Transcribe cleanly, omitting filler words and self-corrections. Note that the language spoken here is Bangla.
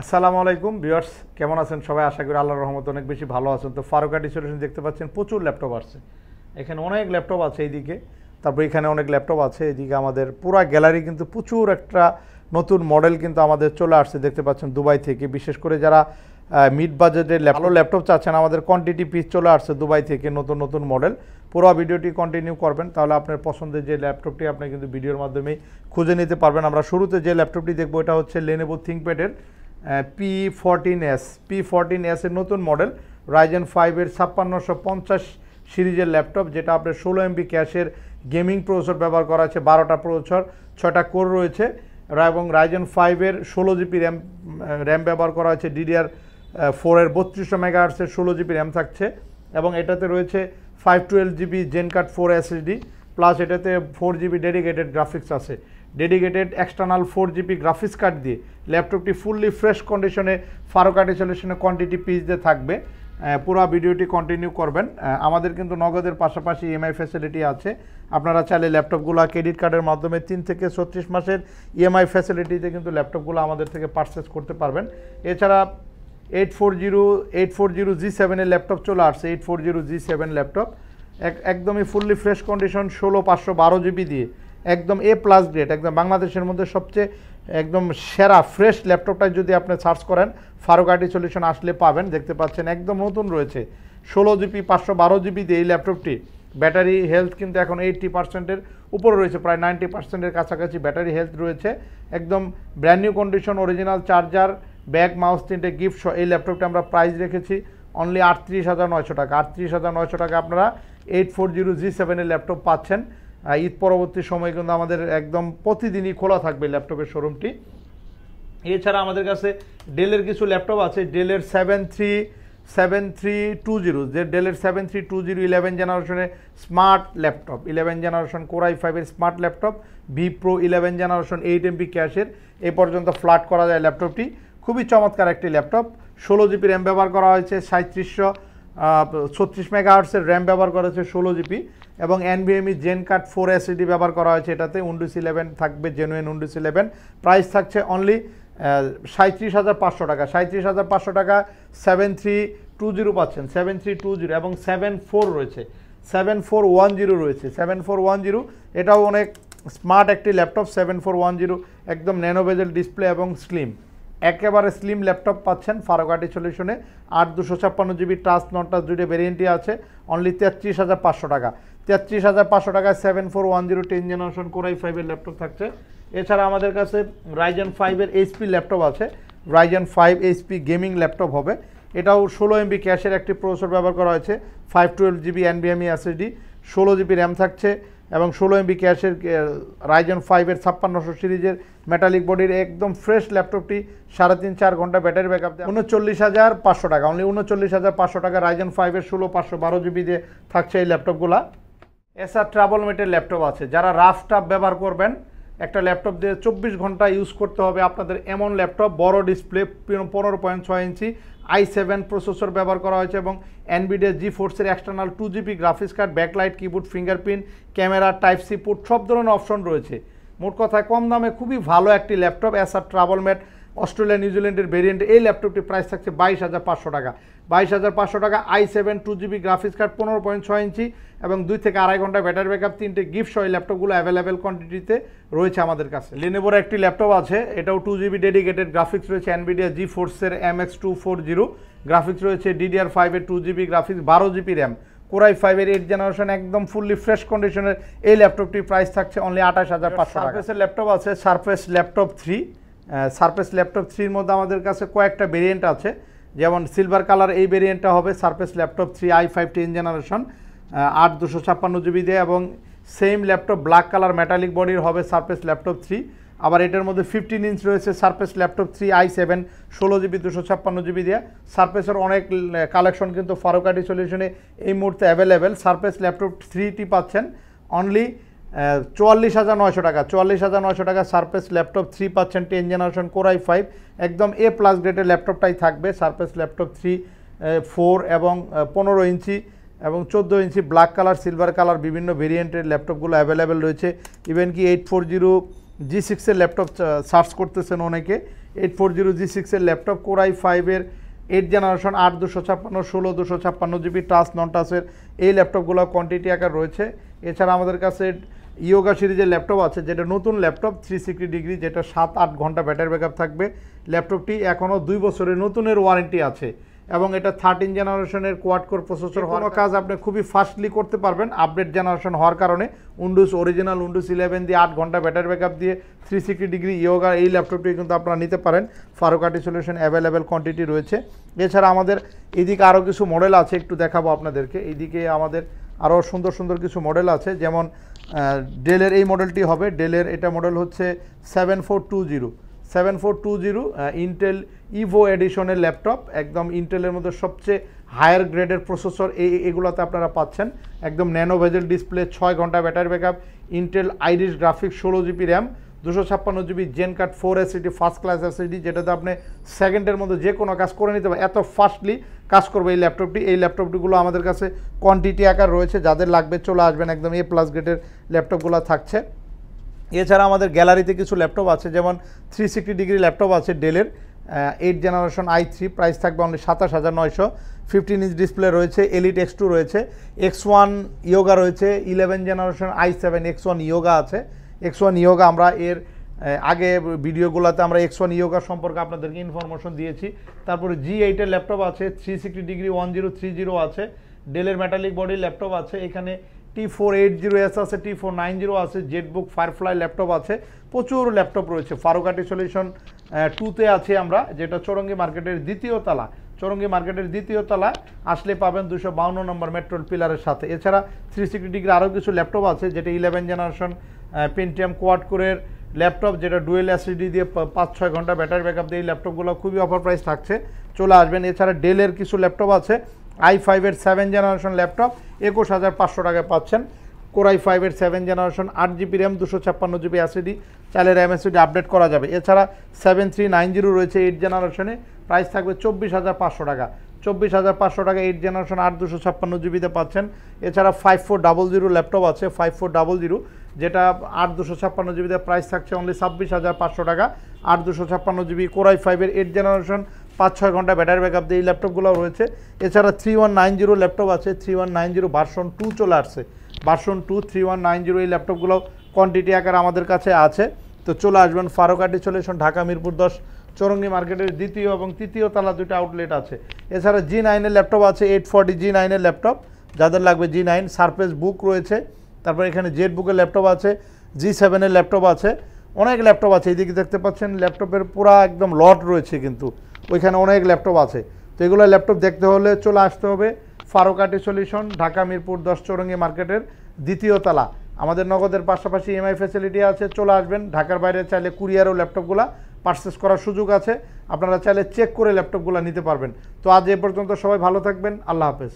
আসসালামু আলাইকুম ভিউয়ার্স, কেমন আছেন সবাই? আশা করি আল্লাহর রহমতে অনেক বেশি ভালো আছেন। তো ফারুক আইটি সলিউশন দেখতে পাচ্ছেন প্রচুর ল্যাপটপ আসছে। এখানে অনেক ল্যাপটপ আছে এইদিকে, তারপর এখানে অনেক ল্যাপটপ আছে এইদিকে। আমাদের পুরা গ্যালারি কিন্তু প্রচুর একটা নতুন মডেল কিন্তু আমাদের চলে আসছে দেখতে পাচ্ছেন দুবাই থেকে। বিশেষ করে যারা মিড বাজেটের ভালো ল্যাপটপ চাচ্ছেন, আমাদের কোয়ান্টিটি পিস চলে আসছে দুবাই থেকে নতুন নতুন মডেল। পুরো ভিডিওটি কন্টিনিউ করবেন, তাহলে আপনার পছন্দের যে ল্যাপটপটি আপনি কিন্তু ভিডিওর মাধ্যমেই খুঁজে নিতে পারবেন। আমরা শুরুতে যে ল্যাপটপটি দেখবো এটা হচ্ছে লেনোভো থিংকপ্যাডের P14s এর নতুন মডেল রাইজেন 5 এর 5650 সিরিজের ল্যাপটপ, যেটা আপনার 16 MB ক্যাশের গেমিং প্রসেসর ব্যবহার করা আছে, 12টা প্রসেসর, 6টা কোর রয়েছে এবং রাইজেন 5 এর 16 GB র্যাম ব্যবহার করা হয়েছে। DDR4 এর 3200 মেগাহার্টসের 16 GB র্যাম থাকছে এবং এটাতে রয়েছে 512 GB gen card 4 SSD, plus এটাতে 4 GB ডেডিকেটেড গ্রাফিক্স আছে। Dedicated external 4 GB graphics card দিয়ে ল্যাপটপটি ফুললি ফ্রেশ কন্ডিশনে ফারুক আইটি সলিউশনে কোয়ান্টিটি পিস দিয়ে থাকবে। পুরো ভিডিওটি কন্টিনিউ করবেন। আমাদের কিন্তু নগদের পাশাপাশি EMI ফ্যাসিলিটি আছে। আপনারা চাইলে ল্যাপটপগুলো ক্রেডিট কার্ডের মাধ্যমে 3 থেকে 36 মাসের EMI ফ্যাসিলিটিতে কিন্তু ল্যাপটপগুলো আমাদের থেকে পারচেস করতে পারবেন। এছাড়া 840G7 এর ল্যাপটপ চলে আসছে। 840G7 ল্যাপটপ একদমই ফুললি ফ্রেশ কন্ডিশন, 16512 GB দিয়ে একদম A+ গ্রেড, একদম বাংলাদেশের মধ্যে সবচেয়ে একদম সেরা ফ্রেশ ল্যাপটপটা যদি আপনি সার্চ করেন ফারুক আইটি সলিউশন আসলে পাবেন। দেখতে পাচ্ছেন একদম নতুন রয়েছে 16 GB 512 GB দিয়ে এই ল্যাপটপটি। ব্যাটারি হেলথ কিন্তু এখন 80%-এর উপরে রয়েছে, প্রায় 90%-এর কাছাকাছি ব্যাটারি হেলথ রয়েছে। একদম brand new condition, original charger, bag, mouse, 3টে গিফট সহ এই ল্যাপটপটা আমরা প্রাইস রেখেছি অনলি 38,900 টাকা। 38,900 টাকা আপনারা 840G7 এর ল্যাপটপ পাচ্ছেন। ঈদ পরবর্তী সময় কিন্তু আমাদের একদম প্রতিদিনই খোলা থাকবে ল্যাপটপের শোরুমটি। এছাড়া আমাদের কাছে ডেলের কিছু ল্যাপটপ আছে। ডেলের 7320, যে ডেলের 7320 11 জেনারেশনের smart laptop, 11 generation Core i5 এর smart laptop, V Pro 11 generation 8 MB ক্যাশের এই পর্যন্ত ফ্ল্যাট করা যায় ল্যাপটপটি। খুবই চমৎকার একটি ল্যাপটপ। 16 GB র্যাম ব্যবহার করা হয়েছে, 3736 মেগাহার্টসের র্যাম ব্যবহার করা হয়েছে 16 GB এবং NVMe জেন কার্ড 4 SSD ব্যবহার করা হয়েছে। এটাতে Windows 11 থাকবে, জেনুইন Windows 11। প্রাইস থাকছে অনলি 37,500 টাকা। 37,500 টাকা 7320 পাচ্ছেন, 7320 এবং 74 রয়েছে, 7410 রয়েছে, 7410 এটাও অনেক স্মার্ট একটি ল্যাপটপ। 7410 একদম ন্যানো বেজেল ডিসপ্লে এবং স্লিম, একেবারে স্লিম ল্যাপটপ পাচ্ছেন ফারুক আইটি সলিউশনে। 8256 GB টাচ নন টাচ দুইটা ভেরিয়েন্টই আছে, অনলি 33,500 টাকা। 33,500 টাকায় 7410 10 জেনারেশন Core i5 এর ল্যাপটপ থাকছে। এছাড়া আমাদের কাছে রাইজেন 5 এর HP ল্যাপটপ আছে। রাইজেন 5 HP গেমিং ল্যাপটপ হবে। এটাও 16 MB ক্যাশের একটি প্রসেসর ব্যবহার করা হয়েছে, 512 GB NVMe SSD, 16 GB RAM থাকছে এবং 16 MB ক্যাশের রাইজেন 5 এর 5600 সিরিজের মেটালিক বডির একদম ফ্রেশ ল্যাপটপটি 3.5-4 ঘন্টা ব্যাটারি ব্যাকআপ দেয়। 39,500 টাকা, অনলি 39,500 টাকা রাইজেন 5 এর 16/512 GB দিয়ে থাকছে এই ল্যাপটপগুলা। এছাড়া ট্রাভেলমেটের ল্যাপটপ আছে। যারা রাফ টাফ ব্যবহার করবেন, একটা ল্যাপটপ দিয়ে 24 ঘন্টা ইউজ করতে হবে আপনাদের, এমন ল্যাপটপ, বড় ডিসপ্লে, 15.6 ইঞ্চি, i7 প্রসেসর ব্যবহার করা হয়েছে এবং NVIDIA GeForce এর external 2 GB graphics card, backlight, keyboard, fingerprint, camera, type C port সব ধরনের অপশন রয়েছে। মোট কথায় কম দামে খুবই ভালো একটি ল্যাপটপ। এছাড়া ট্রাভেলমেট অস্ট্রেলিয়া নিউজিল্যান্ডের ভেরিয়েন্ট এই ল্যাপটপটি প্রাইস থাকছে 22,500 টাকা। 22,500 টাকা, i7 2 GB গ্রাফিক্স কার্ড, 15.6 ইঞ্চি এবং 2 থেকে 2.5 ঘন্টা ব্যাটারি ব্যাকআপ, 3টে গিফট সহ এই ল্যাপটপগুলো অ্যাভেলেবেল কোয়ান্টিটিতে রয়েছে আমাদের কাছে। লেনোভোর একটি ল্যাপটপ আছে, এটাও 2 GB ডেডিকেটেড গ্রাফিক্স রয়েছে, NVIDIA GeForce এর MX240 গ্রাফিক্স রয়েছে, DDR5 এর 2 GB graphics, 12 GB RAM, Core i5 এর 8 জেনারেশন একদম ফুললি ফ্রেশ কন্ডিশনের এই ল্যাপটপটির প্রাইস থাকছে অনলি 28,500 টাকা। সারফেসের ল্যাপটপ আছে, সারফেস ল্যাপটপ 3। সারফেস ল্যাপটপ 3-র মধ্যে আমাদের কাছে কয়েকটা ভেরিয়েন্ট আছে, যেমন সিলভার কালার এই ভেরিয়েন্টটা হবে surface laptop 3 i5 10 generation 8256 GB দিয়ে, এবং same laptop black colour metallic বডির হবে সারফেস ল্যাপটপ 3। আবার এটার মধ্যে 15 ইঞ্চ রয়েছে surface laptop 3 i7 16 GB 256 GB দিয়ে। সারফেসের অনেক কালেকশন কিন্তু ফারুক আইটি সলিউশনে এই মুহূর্তে অ্যাভেলেবেল। সারফেস ল্যাপটপ 3টি পাচ্ছেন অনলি 44,900 টাকা। 44,900 টাকা সারফেস ল্যাপটপ 3 পাচ্ছেন 10 জেনারেশন Core i5 একদম A+ গ্রেডের ল্যাপটপটাই থাকবে। সারফেস ল্যাপটপ 3 4 এবং 15 ইঞ্চি এবং 14 ইঞ্চি ব্ল্যাক কালার, সিলভার কালার বিভিন্ন ভেরিয়েন্টের ল্যাপটপগুলো অ্যাভেলেবেল রয়েছে। ইভেন কি 840G6 এর ল্যাপটপ সার্চ করতেছেন অনেকে, 840G6 এর ল্যাপটপ কোর i5-এর 8 জেনারেশন 8256 16 GB টাচ নন টাচের এই ল্যাপটপগুলো কোয়ান্টিটি আকার রয়েছে। এছাড়া আমাদের কাছে ইয়োগা সিরিজের ল্যাপটপ আছে, যেটা নতুন ল্যাপটপ 360 ডিগ্রি, যেটা 7-8 ঘন্টা ব্যাটারি ব্যাকআপ থাকবে। ল্যাপটপটি এখনও 2 বছরের নতুনের ওয়ারেন্টি আছে এবং এটা 13 জেনারেশনের কোয়াড কোর প্রসেসর হওয়ার কাজ আপনি খুবই ফাস্টলি করতে পারবেন আপডেট জেনারেশন হওয়ার কারণে। উইন্ডোজ অরিজিনাল উইন্ডোজ 11 দিয়ে 8 ঘন্টা ব্যাটারি ব্যাকআপ দিয়ে 360 ডিগ্রি ইয়োগা এই ল্যাপটপটি কিন্তু আপনারা নিতে পারেন। Faruk IT solution available quantity রয়েছে। এছাড়া আমাদের এইদিকে আরও কিছু মডেল আছে, একটু দেখাবো আপনাদেরকে। এইদিকে আমাদের আরও সুন্দর সুন্দর কিছু মডেল আছে, যেমন ডেলের এই মডেলটি হবে। ডেলের এটা মডেল হচ্ছে 7420 ইন্টেল ইভো এডিশনের ল্যাপটপ, একদম ইন্টেলের মধ্যে সবচেয়ে হায়ার গ্রেডের প্রসেসর এগুলোতে আপনারা পাচ্ছেন। একদম ন্যানো ভেজেল ডিসপ্লে, 6 ঘন্টা battery backup, Intel Iris graphics, 16 GB RAM, 256 GB gen কাট 4 এসএসডি ফার্স্ট ক্লাস এসএসডি, যেটাতে আপনি সেকেন্ডের মধ্যে যে কোনো কাজ করে নিতে পারেন। এত ফাস্টলি কাজ করবে এই ল্যাপটপটি। এই ল্যাপটপটিগুলো আমাদের কাছে কোয়ান্টিটি আকার রয়েছে, যাদের লাগবে চলে আসবেন, একদম A+ গ্রেডের ল্যাপটপগুলো থাকছে। এছাড়া আমাদের গ্যালারিতে কিছু ল্যাপটপ আছে, যেমন 360 ডিগ্রি ল্যাপটপ আছে ডেলের 8 জেনারেশন i3, প্রাইস থাকবে অনলি 27900। 15 ইঞ্চ ডিসপ্লে রয়েছে, এলিট X2 রয়েছে, X1 ইয়োগা রয়েছে, 11 জেনারেশন i7 X1 ইয়োগা আছে। X1 ইয়োগা আমরা এর আগে ভিডিওগুলোতে আমরা X1 ইয়োগা সম্পর্কে আপনাদেরকে ইনফরমেশন দিয়েছি। তারপরে G8 এর ল্যাপটপ আছে, 360 ডিগ্রি 1030 আছে, ডেলের মেটালিক বডির ল্যাপটপ আছে। এখানে T480S আছে, T490 আছে, জেটবুক ফায়ারফ্লাই ল্যাপটপ আছে, প্রচুর ল্যাপটপ রয়েছে। ফারুক আইটি সলিউশন 2-তে আছি আমরা, যেটা চৌরঙ্গি মার্কেটের দ্বিতীয় তলা। চৌরঙ্গি মার্কেটের দ্বিতীয় তলা আসলে পাবেন 252 নম্বর মেট্রোল পিলারের সাথে। এছাড়া 360 ডিগ্রি আরও কিছু ল্যাপটপ আছে, যেটা 11 জেনারেশন পেন্টিয়াম কোয়াড কোরের ল্যাপটপ, যেটা ডুয়েল এসএসডি দিয়ে 5-6 ঘন্টা ব্যাটারি ব্যাকআপ দিয়ে এই ল্যাপটপগুলো খুবই অফার প্রাইস থাকছে, চলে আসবেন। এছাড়া ডেলের কিছু ল্যাপটপ আছে, i5-এর 7 জেনারেশন ল্যাপটপ 21500 টাকায় পাচ্ছেন। কোর i5-এর 7 generation 8 GB RAM, 256 GB SSD, চাইলে র্যাম এসএসডি আপডেট করা যাবে। এছাড়া 7390 রয়েছে 8 জেনারেশনে, প্রাইস থাকবে 24500 টাকা। 24500 টাকা 8 জেনারেশন 8256 জিবিতে পাচ্ছেন। এছাড়া 5400 ল্যাপটপ আছে, 5400, যেটা 8256 জিবিতে, প্রাইস থাকছে অনলি 26500 টাকা। 8256 জিবি কোর i5-এর 8 জেনারেশন 5-6 ঘন্টা ব্যাটারি ব্যাকআপ দিয়ে এই ল্যাপটপগুলো রয়েছে। এছাড়া 3190 ল্যাপটপ আছে, 3190 ভার্সন 2 চলে আসছে, ভার্সন 2 3190 এই ল্যাপটপগুলো কোয়ান্টিটি আকারে আমাদের কাছে আছে। তো চলে আসবেন ফারুক আইটি সলিউশন, ঢাকা মিরপুর 10 চৌরঙ্গি মার্কেটের দ্বিতীয় এবং তৃতীয় তলা 2টা আউটলেট আছে। এছাড়া G9 এর ল্যাপটপ আছে, 840 G9 এর ল্যাপটপ, যাদের লাগবে G9। সারফেস বুক রয়েছে, তারপর এখানে জেড বুকের ল্যাপটপ আছে, G7 এর ল্যাপটপ আছে, অনেক ল্যাপটপ আছে। এইদিকে দেখতে পাচ্ছেন ল্যাপটপের পুরা একদম লট রয়েছে, কিন্তু ওইখানে অনেক ল্যাপটপ আছে। তো এগুলো ল্যাপটপ দেখতে হলে চলে আসতে হবে ফারুক আইটি সলিউশন, ঢাকা মিরপুর 10 চৌরঙ্গি মার্কেটের দ্বিতীয় তলা। আমাদের নগদের পাশাপাশি EMI ফ্যাসিলিটি আছে, চলে আসবেন। ঢাকার বাইরে চাইলে কুরিয়ারও ল্যাপটপগুলো পারচেস করার সুযোগ আছে, আপনারা চাইলে চেক করে ল্যাপটপগুলো নিতে পারবেন। তো আজ এ পর্যন্ত, সবাই ভালো থাকবেন, আল্লাহ হাফেজ।